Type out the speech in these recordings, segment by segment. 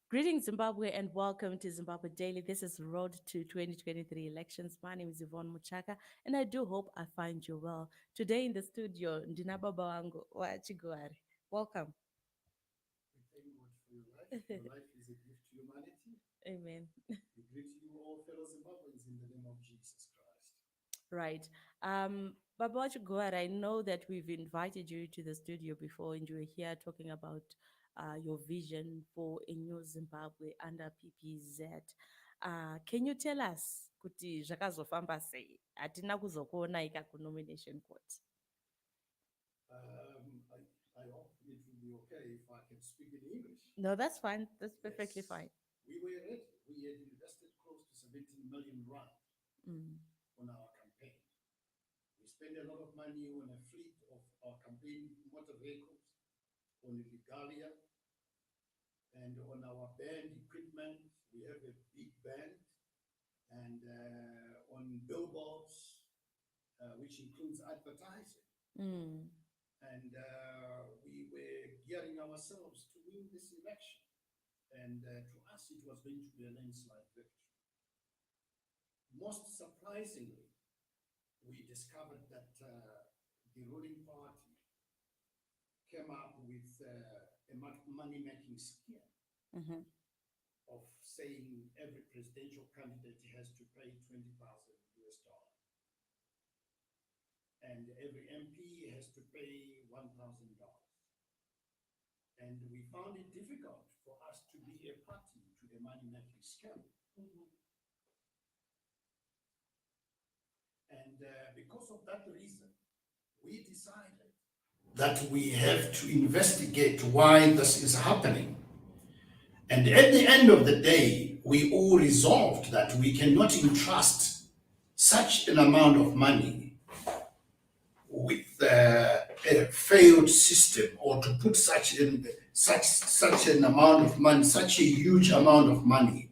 Greetings, Zimbabwe, and welcome to Zimbabwe Daily. This is Road to 2023 elections. My name is Yvonne Muchaka, and I do hope I find you well. Today in the studio, Ndina Baba wangu wa Chigwari. Welcome. We thank God for your life. Your life is a gift to humanity. Amen. We greet you all, fellow Zimbabweans, in the name of Jesus Christ. Right. Baba Wachigwari, I know that we've invited you to the studio before, and you were here talking about your vision for a new Zimbabwe under PPZ. Can you tell us kuti zvakazofamba sei? Hatina kuzokuona ika nomination court. I, I hope it will be okay if I can speak in English. No, that's fine. That's perfectly Yes, fine. we were ready. We had invested close to 17 million rand Mm. on our campaign. We spent a lot of money on a fleet of our campaign motor vehicles, on regalia, and on our band equipment. We have a big band, and on billboards, which includes advertising. Mm. And we were gearing ourselves to win this election. And to us, it was going to be a landslide victory. Most surprisingly, we discovered that the ruling party came up with a money-making scheme Mm-hmm. of saying every presidential candidate has to pay 20,000 US dollars, and every MP has to pay $1,000. And we found it difficult for us to be a party to the money-making scam. Mm-hmm. And because of that reason, we decided that we have to investigate why this is happening. And at the end of the day, we all resolved that we cannot entrust such an amount of money with a failed system, or to put such an amount of money, such a huge amount of money,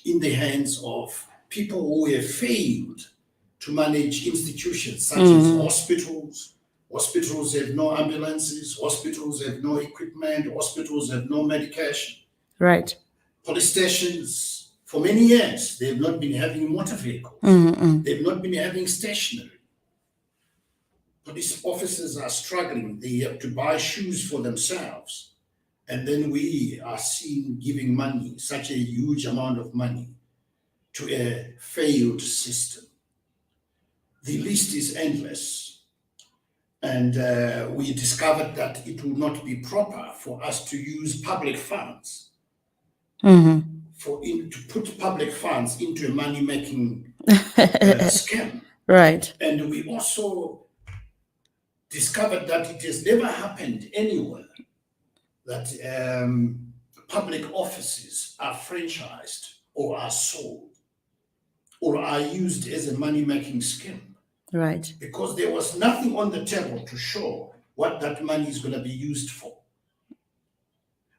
in the hands of people who have failed to manage institutions such as hospitals. Hospitals have no ambulances, hospitals have no equipment, hospitals have no medication. Right. Police stations, for many years, they have not been having motor vehicles. They've not been having stationery. Police officers are struggling. They have to buy shoes for themselves. And then we are seen giving money, such a huge amount of money, to a failed system. The list is endless. And we discovered that it will not be proper for us to use public funds, to put public funds into a money-making scam. Right. And we also discovered that it has never happened anywhere that public offices are franchised or are sold or are used as a money-making scheme, Right. because there was nothing on the table to show what that money is going to be used for.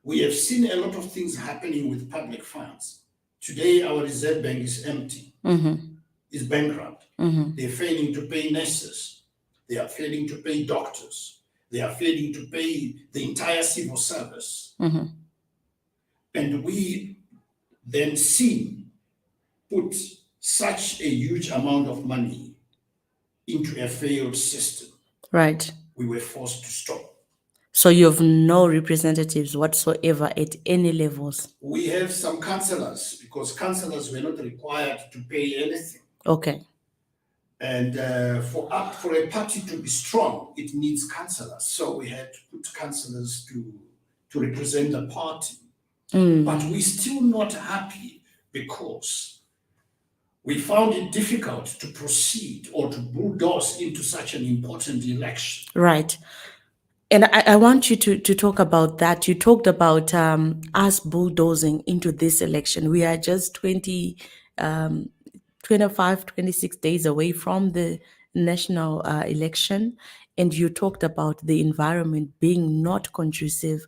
We have seen a lot of things happening with public funds. Today, our Reserve Bank is empty, is bankrupt. They're failing to pay nurses. They are failing to pay doctors. They are failing to pay the entire civil service. And we then put such a huge amount of money into a failed system. Right. We were forced to stop. So you have no representatives whatsoever at any levels. We have some councillors, because councillors were not required to pay anything. Okay. And for a party to be strong, it needs councillors. So we had to put councillors to represent the party. But we're still not happy, because we found it difficult to proceed or to bulldoze into such an important election. Right. And I want you to talk about that. You talked about us bulldozing into this election. We are just 25, 26 days away from the national election. And you talked about the environment being not conducive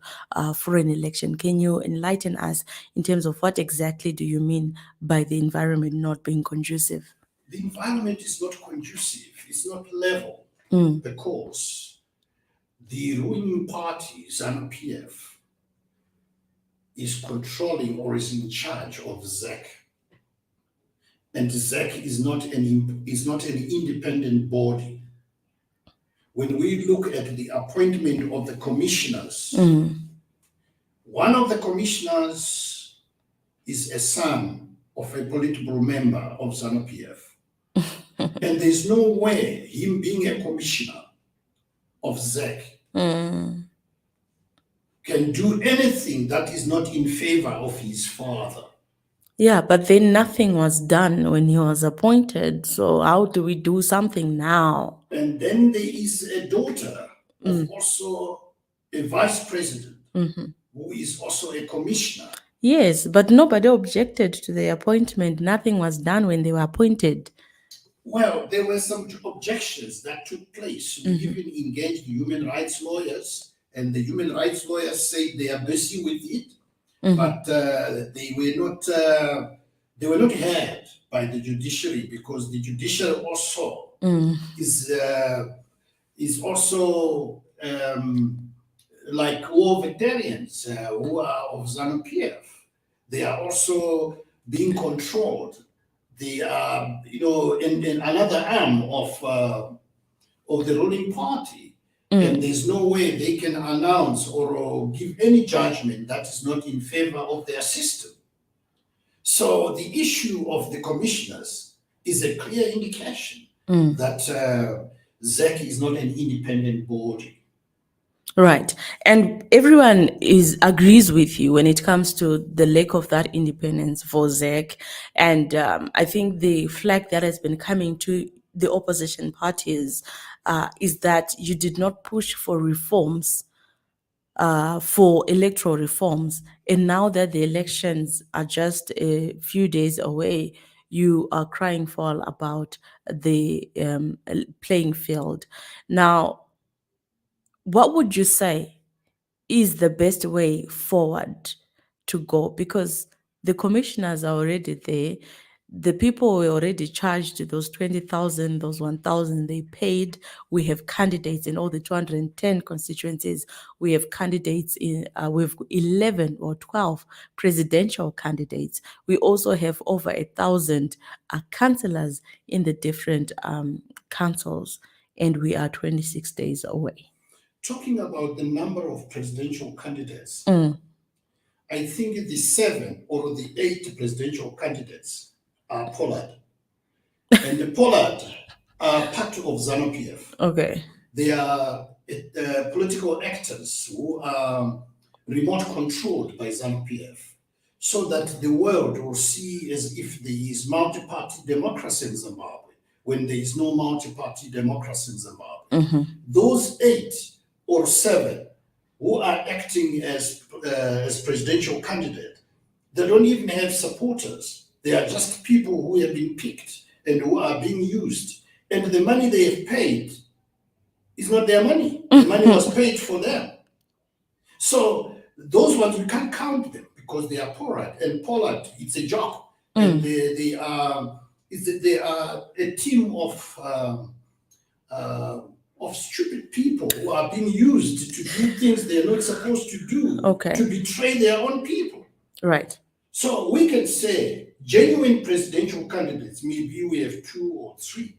for an election. Can you enlighten us in terms of what exactly do you mean by the environment not being conducive? The environment is not conducive, it's not level, because the ruling party, ZANU-PF, is controlling or is in charge of ZEC. And ZEC is not an independent body. When we look at the appointment of the commissioners, one of the commissioners is a son of a political member of ZANU-PF. And there's no way him being a commissioner of ZEC can do anything that is not in favor of his father. Yeah, but then nothing was done when he was appointed. So how do we do something now? And then there is a daughter of also a vice president who is also a commissioner. Yes, but nobody objected to the appointment. Nothing was done when they were appointed. Well, there were some objections that took place. We even engaged human rights lawyers, and the human rights lawyers said they are busy with it, but they were not heard by the judiciary, because the judiciary also is also like war veterans who are of ZANU-PF. They are also being controlled. They are, in another arm of the ruling party. And there's no way they can announce or give any judgment that is not in favor of their system. So the issue of the commissioners is a clear indication that ZEC is not an independent body. Right. And everyone agrees with you when it comes to the lack of that independence for ZEC. And I think the flag that has been coming to the opposition parties is that you did not push for reforms, for electoral reforms. And now that the elections are just a few days away, you are crying foul about the playing field. Now, what would you say is the best way forward to go? Because the commissioners are already there. The people were already charged those 20,000, those 1,000 they paid. We have candidates in all the 210 constituencies. We have candidates in, we have 11 or 12 presidential candidates. We also have over 1,000 councillors in the different councils, and we are 26 days away. Talking about the number of presidential candidates, I think the 7 or the 8 presidential candidates are Pollard. And the Pollard are part of ZANU-PF. Okay. They are political actors who are remote controlled by ZANU-PF, so that the world will see as if there is multi-party democracy in Zimbabwe, when there is no multi-party democracy in Zimbabwe. Those 8 or 7 who are acting as presidential candidate, they don't even have supporters. They are just people who have been picked and who are being used. And the money they have paid is not their money. The money was paid for them. So those ones, we can't count them because they are Pollard. And Pollard, it's a job. And they are a team of stupid people who are being used to do things they're not supposed to do, to betray their own people. Right. So we can say genuine presidential candidates, maybe we have 2 or 3.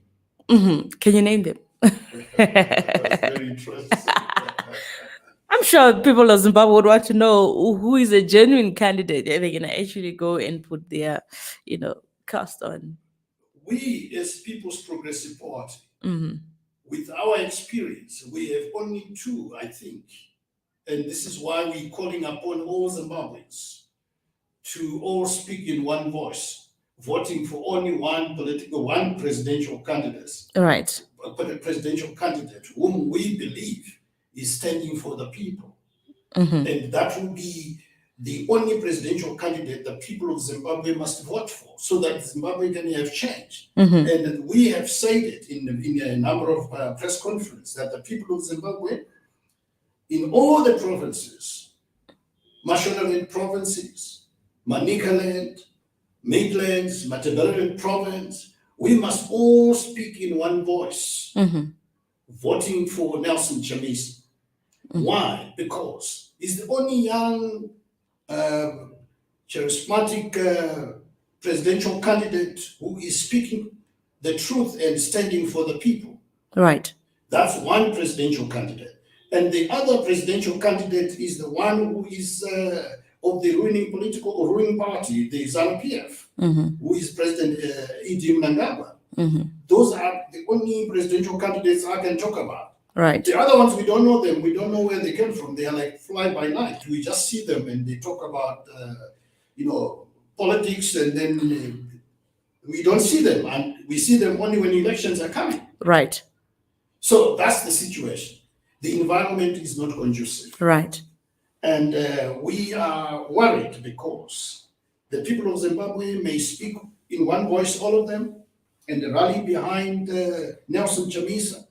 Can you name them? That's very interesting. I'm sure people of Zimbabwe would want to know who is a genuine candidate that they can actually go and put their, cast on. We, as People's Progressive Party, with our experience, we have only 2, I think. And this is why we're calling upon all Zimbabweans to all speak in one voice, voting for only one presidential candidate. Right. But a presidential candidate whom we believe is standing for the people. And that will be the only presidential candidate the people of Zimbabwe must vote for, so that Zimbabwe can have change. And we have said it in a number of press conferences that the people of Zimbabwe, in all the provinces, Mashonaland provinces, Manicaland, Midlands, Matabeleland province, we must all speak in one voice, voting for Nelson Chamisa. Why? Because he's the only young charismatic presidential candidate who is speaking the truth and standing for the people. Right. That's one presidential candidate. And the other presidential candidate is the one who is of the ruling party, the ZANU-PF, who is President Idi Mnangagwa. Those are the only presidential candidates I can talk about. Right. The other ones, we don't know them. We don't know where they came from. They are like fly by night. We just see them and they talk about, politics, and then we don't see them. And we see them only when elections are coming. Right. So that's the situation. The environment is not conducive. Right. And we are worried because the people of Zimbabwe may speak in one voice, all of them, and rally behind Nelson Chamisa.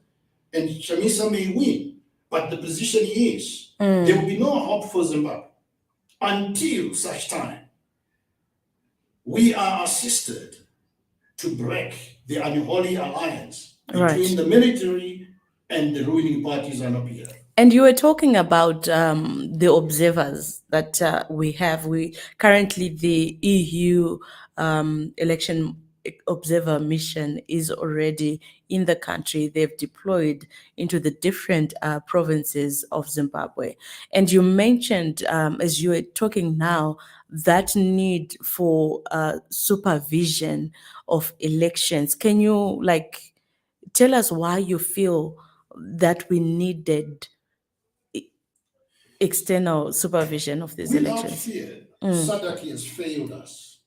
And Chamisa may win, but the position is there will be no hope for Zimbabwe until such time we are assisted to break the unholy alliance between the military and the ruling parties ZANU-PF. And you were talking about the observers that we have. We currently, the EU election observer mission is already in the country. They've deployed into the different provinces of Zimbabwe. And you mentioned, as you were talking now, that need for supervision of elections. Can you tell us why you feel that we needed external supervision of these Without elections? fear, SADC has failed us.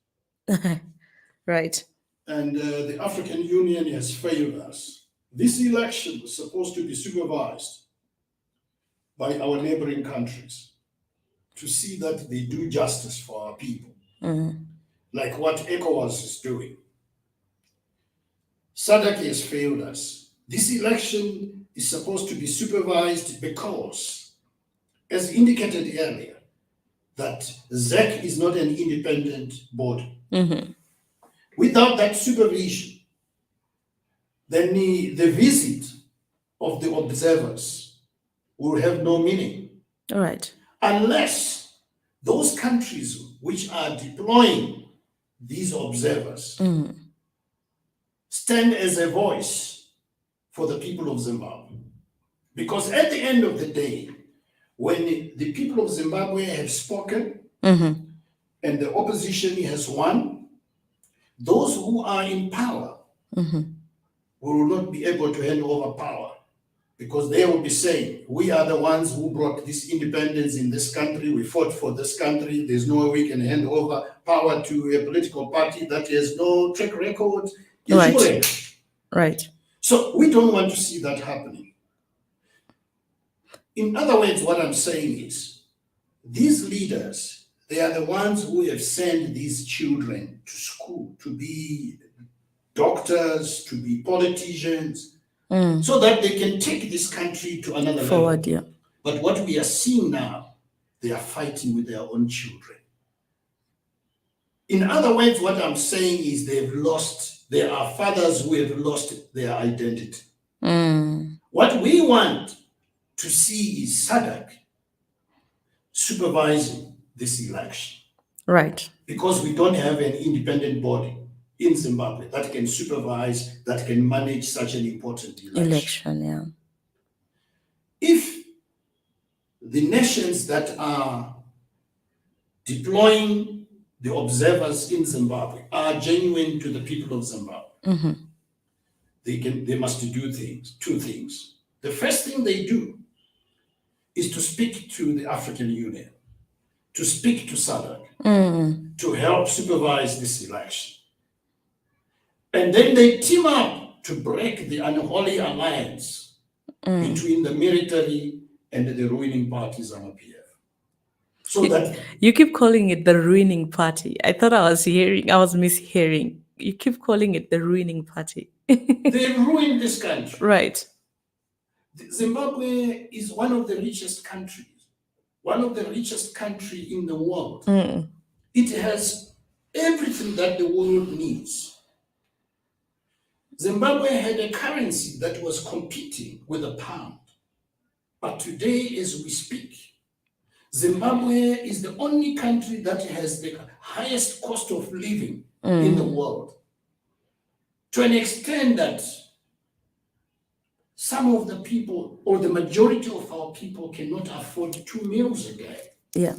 Right. And the African Union has failed us. This election was supposed to be supervised by our neighboring countries to see that they do justice for our people, like what ECOWAS is doing. SADC has failed us. This election is supposed to be supervised because, as indicated earlier, that ZEC is not an independent body. Without that supervision, then the visit of the observers will have no meaning. All right. Unless those countries which are deploying these observers stand as a voice for the people of Zimbabwe. Because at the end of the day, when the people of Zimbabwe have spoken and the opposition has won, those who are in power will not be able to hand over power, because they will be saying, we are the ones who brought this independence in this country, we fought for this country, there's no way we can hand over power to a political party that has no track record. Right. So we don't want to see that happening. In other words, what I'm saying is, these leaders, they are the ones who have sent these children to school to be doctors, to be politicians, so that they can take this country to another forward. level. Yeah. But what we are seeing now, they are fighting with their own children. In other words, what I'm saying is there are fathers who have lost their identity. What we want to see is SADC supervising this election. Right. Because we don't have an independent body in Zimbabwe that can supervise, that can manage such an important election. Yeah. If the nations that are deploying the observers in Zimbabwe are genuine to the people of Zimbabwe, they must do two things. The first thing they do is to speak to the African Union, to speak to SADC, to help supervise this election. And then they team up to break the unholy alliance between the military and the ruling parties ZANU-PF. So that you keep calling it the ruining party. I thought I was mishearing. You keep calling it the ruining party. they ruined this country. Right. Zimbabwe is one of the richest countries in the world. It has everything that the world needs. Zimbabwe had a currency that was competing with the pound. But today, as we speak, Zimbabwe is the only country that has the highest cost of living in the world, to an extent that some of the people, or the majority of our people, cannot afford 2 meals a day. Yeah.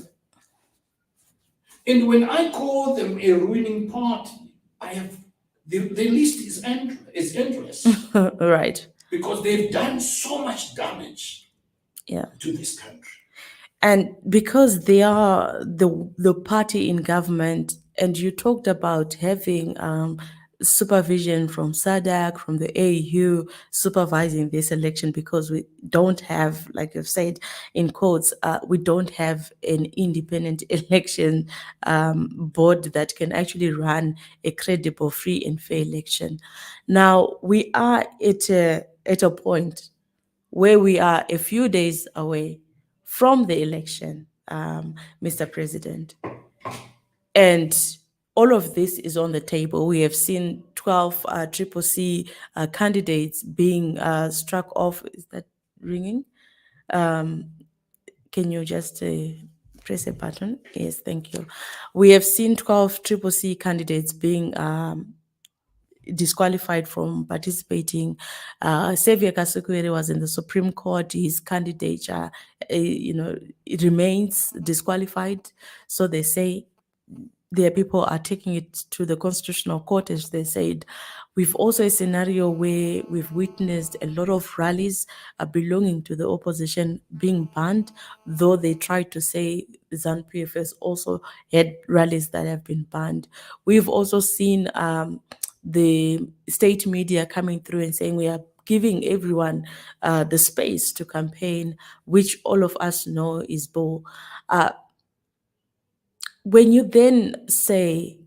And when I call them a ruining party, I have the list is endless Right. because they've done so much damage Yeah. to this country. And because they are the party in government, and you talked about having supervision from SADC, from the AU, supervising this election, because we don't have, like you've said in quotes, we don't have an independent election board that can actually run a credible, free and fair election. Now we are at a point where we are a few days away from the election, Mr. President. And all of this is on the table. We have seen 12 Triple C candidates being struck off. Is that ringing? Can you just press a button? Yes, thank you. We have seen 12 Triple C candidates being disqualified from participating. Xavier Kasukuwere was in the Supreme Court. His candidature, it remains disqualified. So they say their people are taking it to the Constitutional Court, as they said. We've also a scenario where we've witnessed a lot of rallies belonging to the opposition being banned, though they tried to say ZANU-PF has also had rallies that have been banned. We've also seen the state media coming through and saying we are giving everyone the space to campaign, which all of us know is bull. When you then say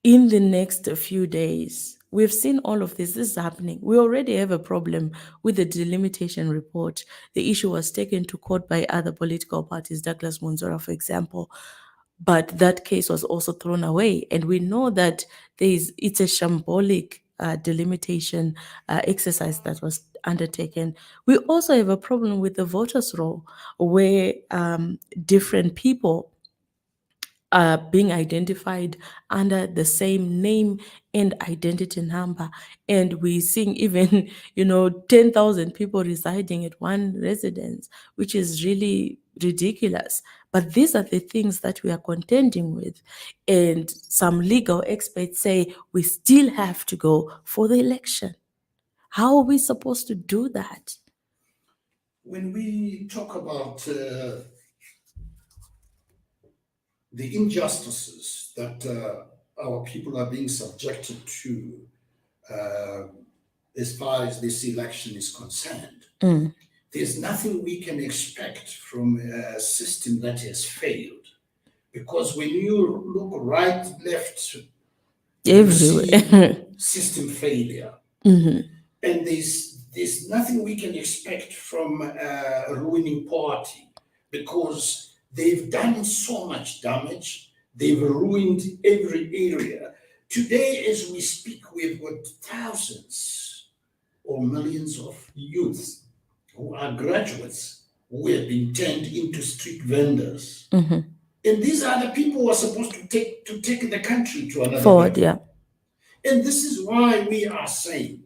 in the next few days, we've seen all of this is happening. We already have a problem with the delimitation report. The issue was taken to court by other political parties, Douglas Munzora, for example. But that case was also thrown away. And we know that it's a shambolic delimitation exercise that was undertaken. We also have a problem with the voters' roll, where different people being identified under the same name and identity number. And we're seeing even, 10,000 people residing at one residence, which is really ridiculous. But these are the things that we are contending with. And some legal experts say we still have to go for the election. How are we supposed to do that? When we talk about the injustices that our people are being subjected to as far as this election is concerned, there's nothing we can expect from a system that has failed. Because when you look right, left, you see Everywhere. system failure. And there's nothing we can expect from a ruling party, because they've done so much damage. They've ruined every area. Today, as we speak, we've got thousands or millions of youths who are graduates who have been turned into street vendors. And these are the people who are supposed to take the country to another Forward, level. yeah. And this is why we are saying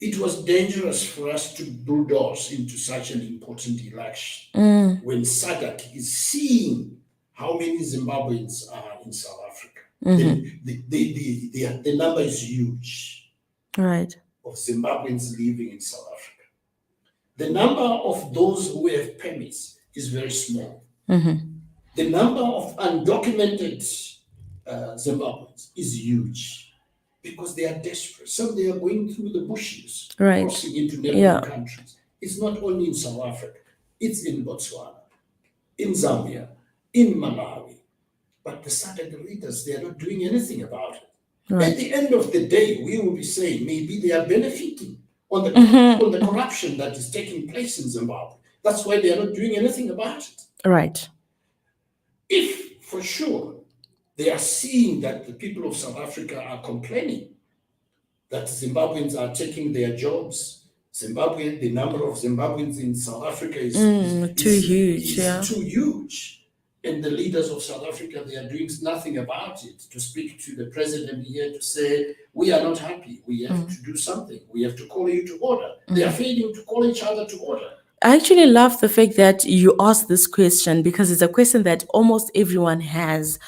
it was dangerous for us to bulldoze into such an important election when SADC is seeing how many Zimbabweans are in South Africa. The number is huge, Right. of Zimbabweans living in South Africa. The number of those who have permits is very small. The number of undocumented Zimbabweans is huge, because they are desperate. Some they are going through the bushes, Right. crossing into neighboring Yeah. countries. It's not only in South Africa, it's in Botswana, in Zambia, in Malawi. But the SADC leaders, they are not doing anything about it. Right. At the end of the day, we will be saying maybe they are benefiting on the corruption that is taking place in Zimbabwe. That's why they are not doing anything about it. Right. If for sure they are seeing that the people of South Africa are complaining that Zimbabweans are taking their jobs, Zimbabwe, the number of Zimbabweans in South Africa is too huge, is yeah. too huge. And the leaders of South Africa, they are doing nothing about it. To speak to the president here to say, we are not happy. We have to do something. We have to call you to order. They are failing to call each other to order. I actually love the fact that you asked this question because it's a question that almost everyone has.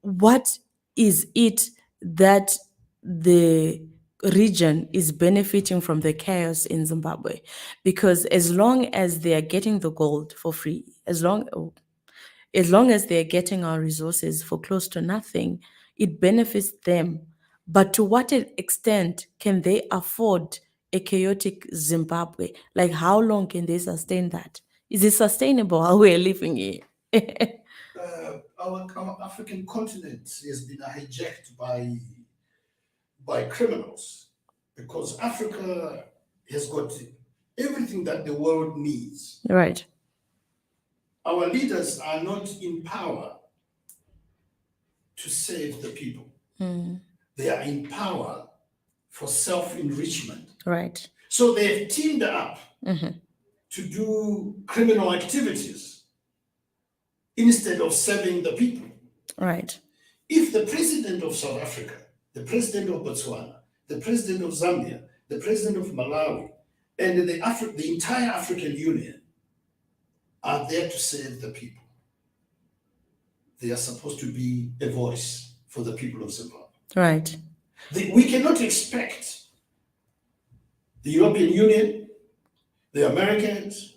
What is it that the region is benefiting from the chaos in Zimbabwe? Because as long as they are getting the gold for free, as long as they're getting our resources for close to nothing, it benefits them. But to what extent can they afford a chaotic Zimbabwe? Like, how long can they sustain that? Is it sustainable how we're living here? Our African continent has been hijacked by criminals because Africa has got everything that the world needs. Right. Our leaders are not in power to save the people. They are in power for self-enrichment. Right. So they've teamed up to do criminal activities instead of serving the people. Right. If the president of South Africa, the president of Botswana, the president of Zambia, the president of Malawi, and the entire African Union are there to serve the people, they are supposed to be a voice for the people of Zimbabwe. Right. We cannot expect the European Union, the Americans,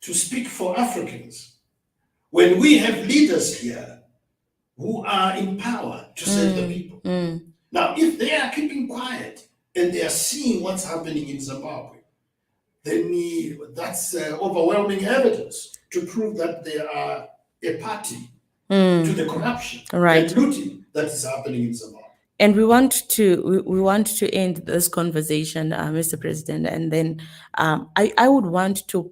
to speak for Africans when we have leaders here who are in power to serve the people. Now, if they are keeping quiet and they are seeing what's happening in Zimbabwe, then that's overwhelming evidence to prove that they are a party to the corruption and looting that is happening in Zimbabwe. And we want to end this conversation, Mr. President, and then I would want to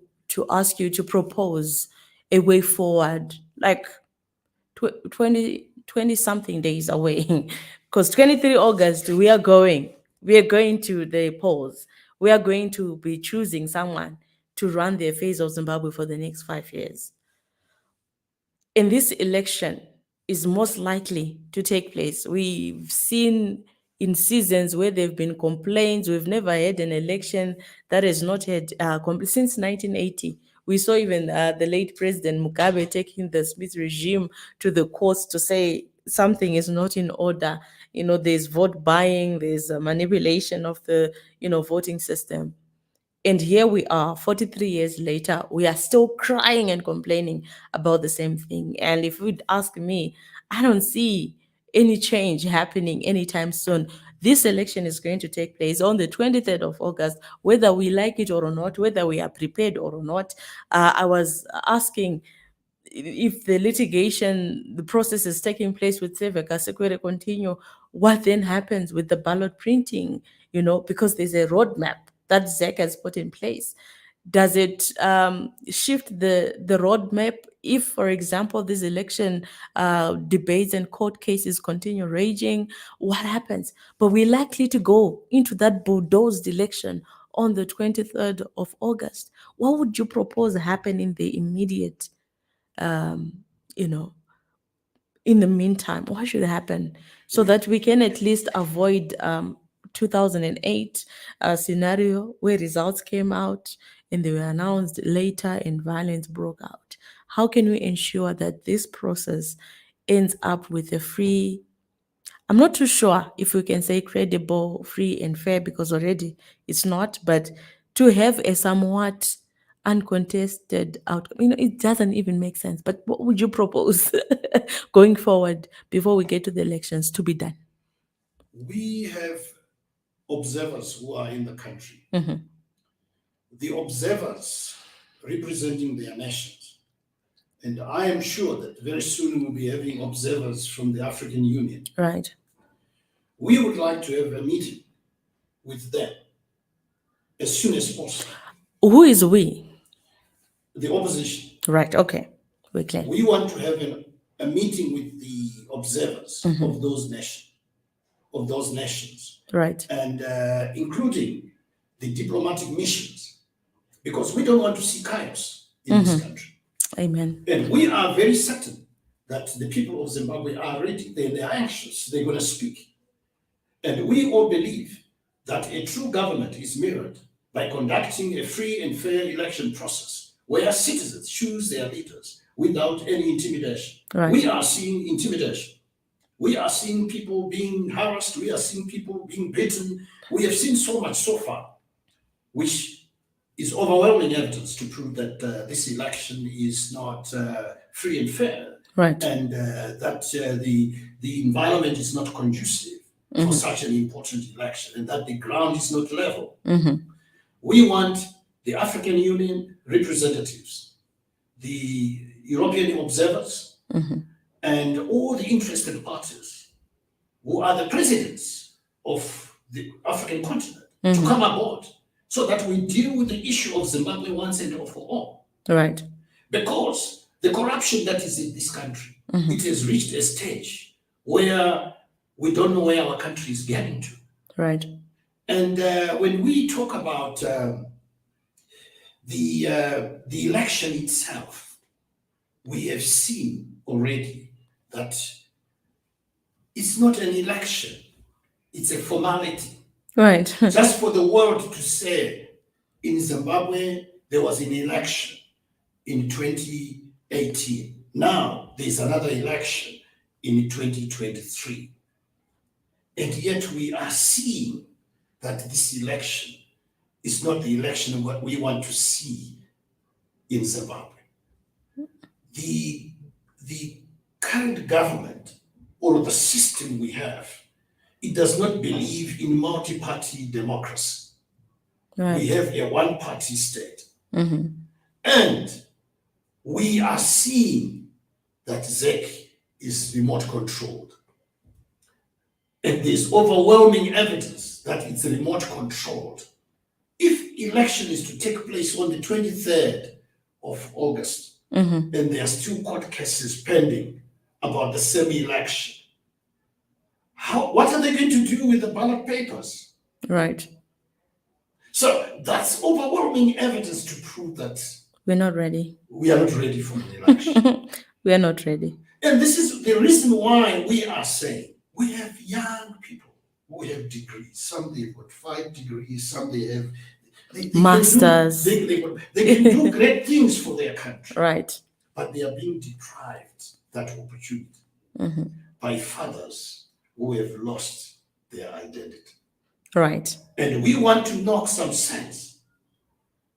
ask you to propose a way forward, like 20 something days away, because 23 August we are going to the polls. We are going to be choosing someone to run the affairs of Zimbabwe for the next 5 years. And this election is most likely to take place. We've seen in seasons where there have been complaints. We've never had an election that has not had since 1980. We saw even the late President Mugabe taking the Smith regime to the courts to say something is not in order. There's vote buying, there's a manipulation of the voting system. And here we are, 43 years later, we are still crying and complaining about the same thing. And if you'd ask me, I don't see any change happening anytime soon. This election is going to take place on the 23rd of August, whether we like it or not, whether we are prepared or not. I was asking if the process is taking place with Seveka Sekwere continue, what then happens with the ballot printing, because there's a roadmap that ZEC has put in place. Does it shift the roadmap if, for example, this election debates and court cases continue raging? What happens? But we're likely to go into that bulldozed election on the 23rd of August. What would you propose happen in the immediate, in the meantime? What should happen so that we can at least avoid 2008 scenario where results came out and they were announced later and violence broke out? How can we ensure that this process ends up with a free, I'm not too sure if we can say credible, free and fair, because already it's not, but to have a somewhat uncontested outcome, it doesn't even make sense. But what would you propose going forward before we get to the elections to be done? We have observers who are in the country. The observers representing their nations. And I am sure that very soon we'll be having observers from the African Union. Right. We would like to have a meeting with them as soon as possible. Who is we? The opposition. Right, okay. We're clear. We want to have a meeting with the observers of those nations. Right. And including the diplomatic missions, because we don't want to see chaos in this country. Amen. And we are very certain that the people of Zimbabwe are ready, they're anxious, they're going to speak. And we all believe that a true government is mirrored by conducting a free and fair election process where citizens choose their leaders without any intimidation. Right. We are seeing intimidation. We are seeing people being harassed. We are seeing people being beaten. We have seen so much so far, which is overwhelming evidence to prove that this election is not free and fair, Right. and that the environment is not conducive for such an important election, and that the ground is not level. We want the African Union representatives, the European observers, and all the interested parties who are the presidents of the African continent to come aboard so that we deal with the issue of Zimbabwe once and for all. Right. Because the corruption that is in this country, it has reached a stage where we don't know where our country is getting to. Right. And when we talk about the election itself, we have seen already that it's not an election, it's a formality. Right. Just for the world to say in Zimbabwe there was an election in 2018. Now there's another election in 2023. And yet we are seeing that this election is not the election what we want to see in Zimbabwe. The current government or the system we have, it does not believe in multi-party democracy. Right. We have a one-party state. And we are seeing that ZEC is remote controlled. And there's overwhelming evidence that it's remote controlled. If election is to take place on the 23rd of August, and there are still court cases pending about the same election, what are they going to do with the ballot papers? Right. So that's overwhelming evidence to prove that We're not ready. we are not ready for an election. We are not ready. And this is the reason why we are saying we have young people who have degrees. Some they've got 5 degrees, some they have Masters. They can do great things for their country, Right. but they are being deprived that opportunity by fathers who have lost their identity. Right. And we want to knock some sense.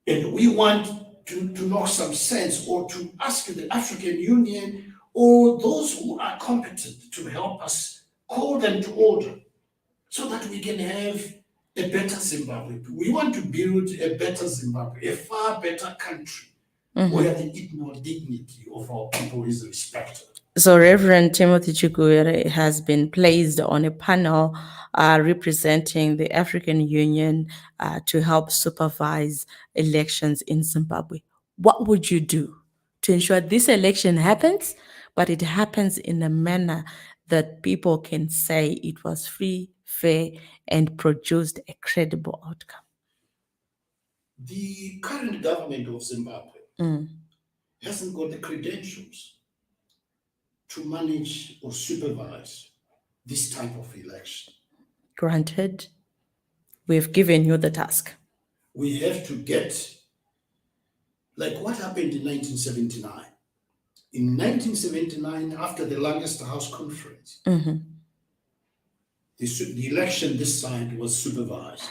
And we want to knock some sense or to ask the African Union or those who are competent to help us call them to order so that we can have a better Zimbabwe. We want to build a better Zimbabwe, a far better country where the ethnic dignity of our people is respected. So Reverend Timothy Chiguyere has been placed on a panel representing the African Union to help supervise elections in Zimbabwe. What would you do to ensure this election happens, but it happens in a manner that people can say it was free, fair, and produced a credible outcome? The current government of Zimbabwe hasn't got the credentials to manage or supervise this type of election. Granted, we've given you the task. We have to get, like what happened in 1979. In 1979, after the Lancaster House Conference, the election this side was supervised.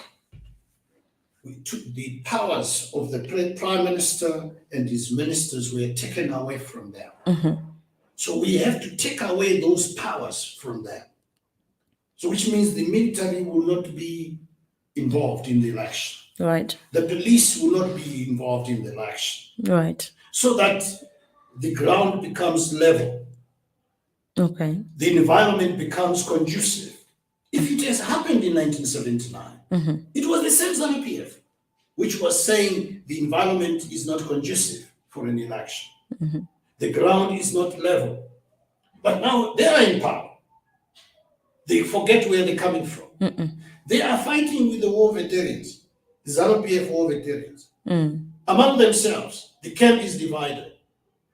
We took the powers of the Prime Minister and his ministers were taken away from them. So we have to take away those powers from them. So which means the military will not be involved in the election. Right. The police will not be involved in the election. Right. So that the ground becomes level. Okay. The environment becomes conducive. If it has happened in 1979, it was the same ZANU-PF, which was saying the environment is not conducive for an election. The ground is not level. But now they are in power. They forget where they're coming from. They are fighting with the war veterans. ZANU-PF war veterans. Mm. Among themselves, the camp is divided.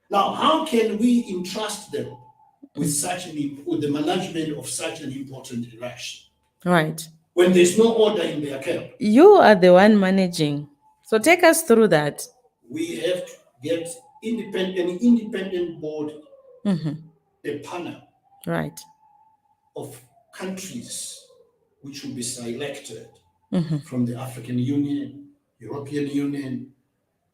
Now, how can we entrust them with with the management of such an important election Right. when there's no order in their camp? You are the one managing. So take us through that. We have to get an independent board, Mhm. a panel Right. of countries which will be selected Mhm. from the African Union, European Union,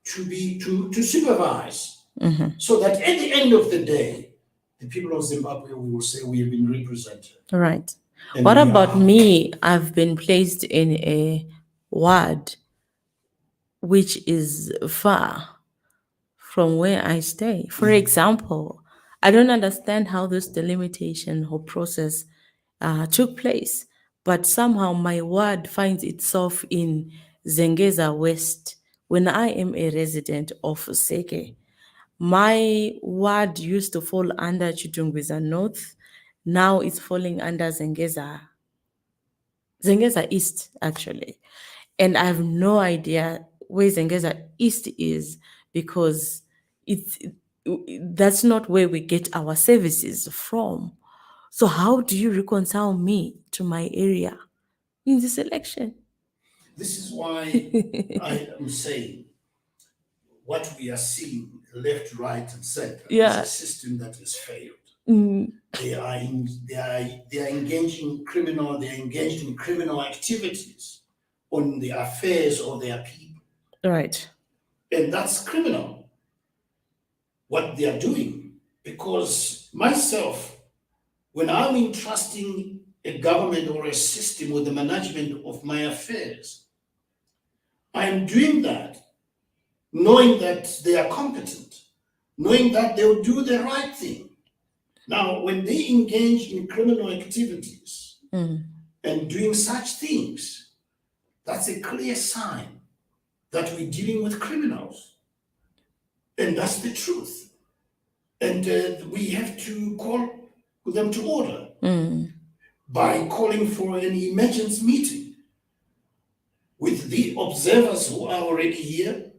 to supervise, Mhm. so that at the end of the day, the people of Zimbabwe will say we have been represented. Right. And What we about are- me? I've been placed in a ward which is far from where I stay. For example, I don't understand how this delimitation or process took place, but somehow my ward finds itself in Zengeza West when I am a resident of Seke. My ward used to fall under Chitungwiza North. Now it's falling under Zengeza East, actually. And I have no idea where Zengeza East is because it's that's not where we get our services from. So how do you reconcile me to my area in this election? This is why I am saying what we are seeing left, right, and center is Yeah. a system that has failed. Mm, They are engaged in criminal activities on the affairs of their people. right. And that's criminal, what they are doing. Because myself, when I'm entrusting a government or a system with the management of my affairs, I'm doing that knowing that they are competent, knowing that they'll do the right thing. Now, when they engage in criminal activities Mm, and doing such things, that's a clear sign that we're dealing with criminals. And that's the truth. And we have to call them to order mm, by calling for an emergency meeting with the observers who are already here,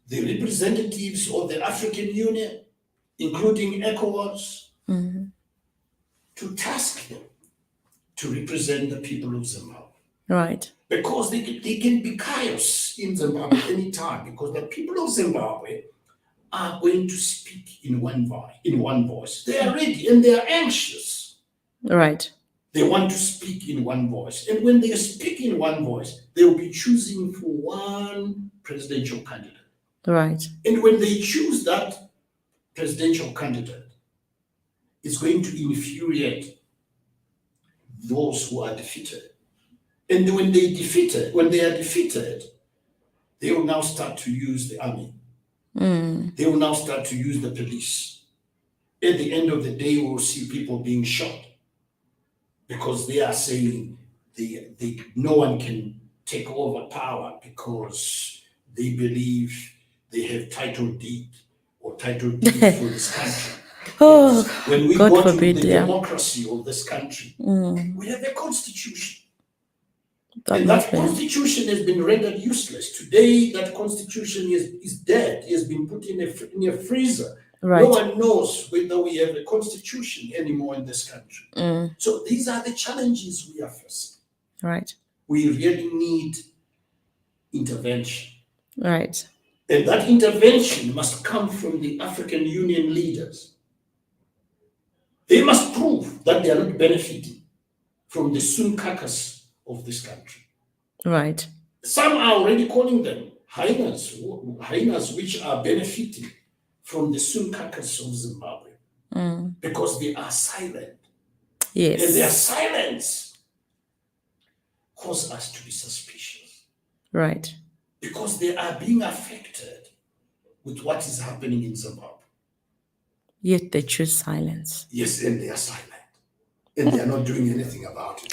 the representatives of the African Union, including ECOWAS, mm, to task them to represent the people of Zimbabwe. right. Because they can be chaos in Zimbabwe anytime, because the people of Zimbabwe are going to speak in one voice. They are ready and they are anxious. Right. They want to speak in one voice. And when they speak in one voice, they will be choosing for one presidential candidate. Right. And when they choose that presidential candidate, it's going to infuriate those who are defeated. And when they are defeated, they will now start to use the army. Mm, They will now start to use the police. At the end of the day, we will see people being shot because they are saying no one can take over power because they believe they have title deed for this country. Oh, When we God go forbid, to the yeah. democracy of this country, Mm, we have a constitution. God And knows that where. constitution has been rendered useless. Today, that constitution is dead. It has been put in a freezer. Right. No one knows whether we have a constitution anymore in this country. Mm, So these are the challenges we are facing. right. We really need intervention. Right. And that intervention must come from the African Union leaders. They must prove that they are not benefiting from the soon carcass of this country. Right. Some are already calling them hyenas which are benefiting from the soon carcass of Zimbabwe Mm, because they are silent. And their yes. silence causes us to be suspicious Right. because they are being affected with what is happening in Zimbabwe. Yet they choose silence. Yes, and they are silent. And they are not doing anything about it.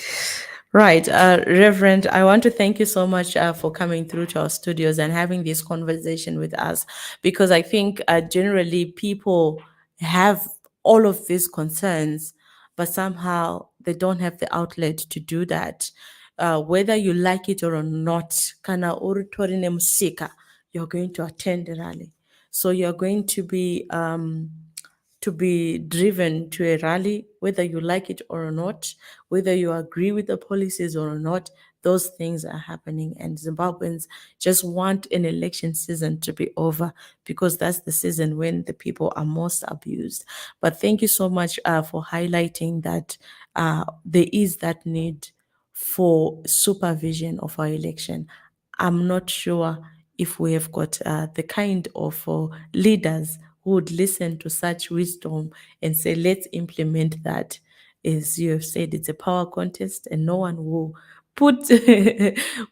Right. Reverend, I want to thank you so much for coming through to our studios and having this conversation with us, because I think generally people have all of these concerns, but somehow they don't have the outlet to do that. whether you like it or not, kana uri torine musika, you're going to attend the rally. So you're going to be driven to a rally, whether you like it or not, whether you agree with the policies or not. Those things are happening, and Zimbabweans just want an election season to be over, because that's the season when the people are most abused. But thank you so much for highlighting that there is that need for supervision of our election. I'm not sure if we have got the kind of leaders who would listen to such wisdom and say, let's implement that. As you have said, it's a power contest, and no one will put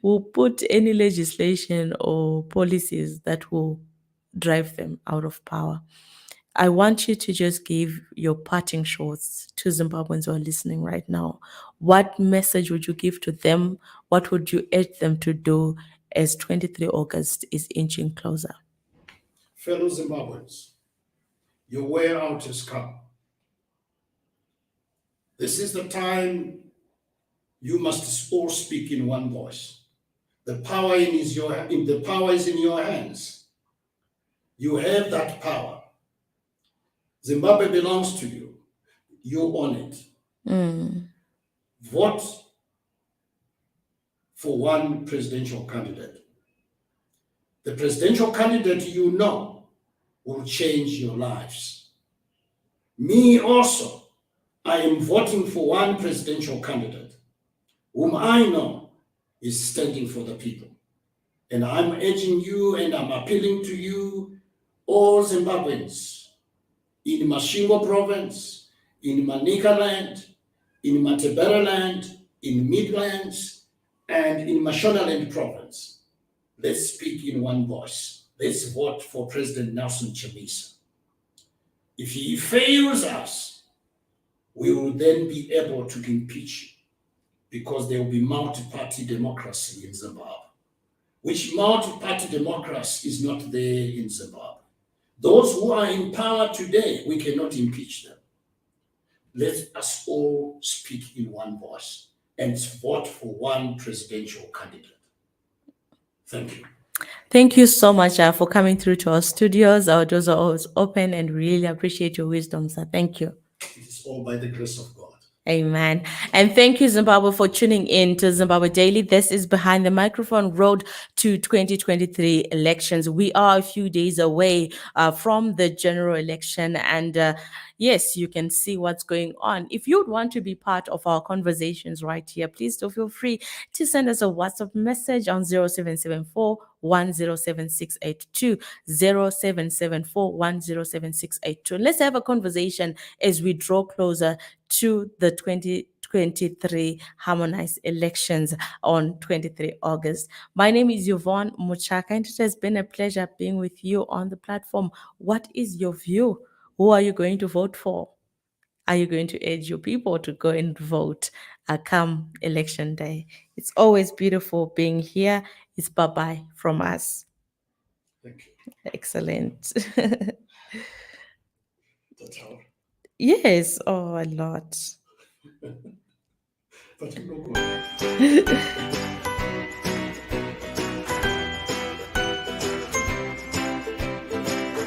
will put any legislation or policies that will drive them out of power. I want you to just give your parting shots to Zimbabweans who are listening right now. What message would you give to them? What would you urge them to do as 23 August is inching closer? Fellow Zimbabweans, your way out has come. This is the time you must all speak in one voice. The power the power is in your hands. You have that power. Zimbabwe belongs to you. You own it. Vote for one presidential candidate. The presidential candidate you know will change your lives. Me also, I am voting for one presidential candidate whom I know is standing for the people. And I'm urging you and I'm appealing to you, all Zimbabweans, in Masvingo province, in Manicaland, in Matabeleland, in Midlands, and in Mashonaland province. Let's speak in one voice. Let's vote for President Nelson Chamisa. If he fails us, we will then be able to impeach, because there will be multi-party democracy in Zimbabwe, which multi-party democracy is not there in Zimbabwe. Those who are in power today, we cannot impeach them. Let us all speak in one voice and vote for one presidential candidate. Thank you. Thank you so much for coming through to our studios. Our doors are always open, and really appreciate your wisdom, sir. Thank you. It is all by the grace of God. Amen. And thank you, Zimbabwe, for tuning in to Zimbabwe Daily. This is Behind the Microphone, Road to 2023 elections. We are a few days away from the general election, and yes, you can see what's going on. If you'd want to be part of our conversations right here, please do feel free to send us a WhatsApp message on 0774 107682, 0774 107682. Let's have a conversation as we draw closer to the 2023 harmonized elections on 23 August. My name is Yvonne Muchaka, and it has been a pleasure being with you on the platform. What is your view? Who are you going to vote for? Are you going to urge your people to go and vote come election day? It's always beautiful being here. It's bye-bye from us. Thank you. Excellent. That's all. Yes, oh, a lot. But you know what?